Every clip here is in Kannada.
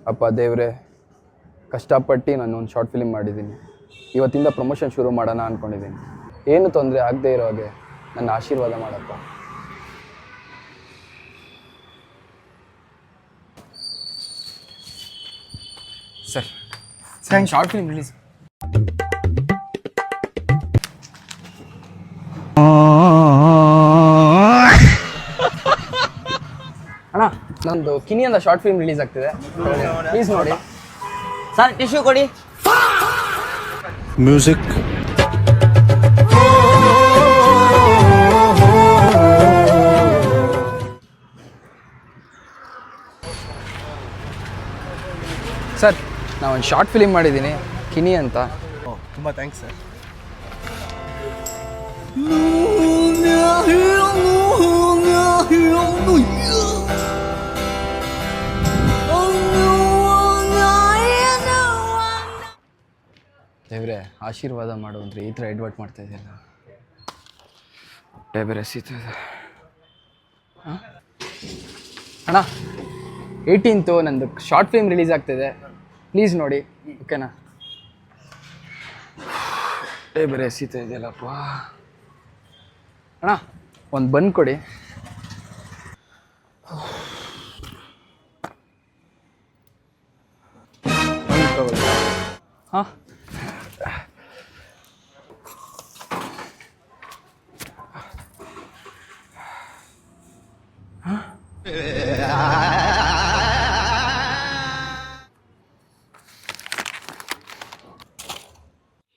ಅಪ್ಪ ದೇವ್ರೆ, ಕಷ್ಟಪಟ್ಟು ನಾನು ಒಂದು ಶಾರ್ಟ್ ಫಿಲ್ಮ್ ಮಾಡಿದ್ದೀನಿ. ಇವತ್ತಿಂದ ಪ್ರಮೋಷನ್ ಶುರು ಮಾಡೋಣ ಅಂದ್ಕೊಂಡಿದ್ದೀನಿ. ಏನು ತೊಂದರೆ ಆಗದೆ ಇರೋ ಹಾಗೆ ನನ್ನ ಆಶೀರ್ವಾದ ಮಾಡಪ್ಪ. Sir short film release. ಅಣ್ಣ, ನಂದು ಕಿನಿ ಅಂತ ಶಾರ್ಟ್ ಫಿಲ್ಮ್ ರಿಲೀಸ್ ಆಗ್ತಿದೆ, ಪ್ಲೀಸ್ ನೋಡಿ. ಸರ್ ಟಿಶ್ಯೂ ಕೊಡಿ. ಮ್ಯೂಸಿಕ್. ಸರ್, ನಾವೊಂದು ಶಾರ್ಟ್ ಫಿಲ್ಮ್ ಮಾಡಿದ್ದೀನಿ, ಕಿನಿ ಅಂತ. ತುಂಬ ಥ್ಯಾಂಕ್ಸ್ ಸರ್. ದೇವ್ರೆ, ಆಶೀರ್ವಾದ ಮಾಡು ಅಂದರೆ ಈ ಥರ ಎಡ್ವರ್ಟ್ ಮಾಡ್ತಾ ಇದೆಯಲ್ಲ, ಹೊಟ್ಟೆ ಬೇರೆ ಸೀತದೆ. ಅಣ್ಣ, 18th ನಂದು ಶಾರ್ಟ್ ಫಿಲ್ಮ್ ರಿಲೀಸ್ ಆಗ್ತಿದೆ, ಪ್ಲೀಸ್ ನೋಡಿ, ಓಕೆನಾ? ಹೊಟ್ಟೆ ಬೇರೆ ಸೀತಾ ಇದೆಯಲ್ಲಪ್ಪ. ಅಣ್ಣ, ಒಂದು ಬನ್ ಕೊಡಿ. ಹಾಂ,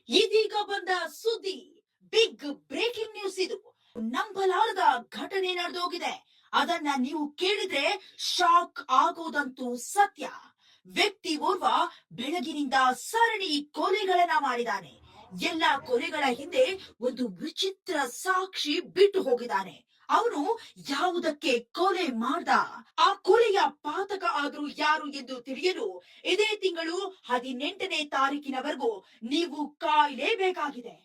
ಇದೀಗ ಬಂದ ಸುದ್ದಿ, ಬಿಗ್ ಬ್ರೇಕಿಂಗ್ ನ್ಯೂಸ್. ಇದು ನಂಬಲಾರದ ಘಟನೆ ನಡೆದೋಗಿದೆ. ಅದನ್ನ ನೀವು ಕೇಳಿದ್ರೆ ಶಾಕ್ ಆಗೋದಂತೂ ಸತ್ಯ. ವ್ಯಕ್ತಿ ಓರ್ವ ಬೆಳಗಿನಿಂದ ಸರಣಿ ಕೊಲೆಗಳನ್ನ ಮಾಡಿದ್ದಾನೆ. ಎಲ್ಲಾ ಕೊಲೆಗಳ ಹಿಂದೆ ಒಂದು ವಿಚಿತ್ರ ಸಾಕ್ಷಿ ಬಿಟ್ಟು ಹೋಗಿದ್ದಾನೆ. ಅವನು ಯಾವುದಕ್ಕೆ ಕೊಲೆ ಮಾಡ್ದ, ಆ ಕೊಲೆಯ ಪಾತಕ ಆದ್ರೂ ಯಾರು ಎಂದು ತಿಳಿಯಲು ಇದೇ ತಿಂಗಳು 18ನೇ ತಾರೀಕಿನವರೆಗೂ ನೀವು ಕಾಯಲೇಬೇಕಾಗಿದೆ.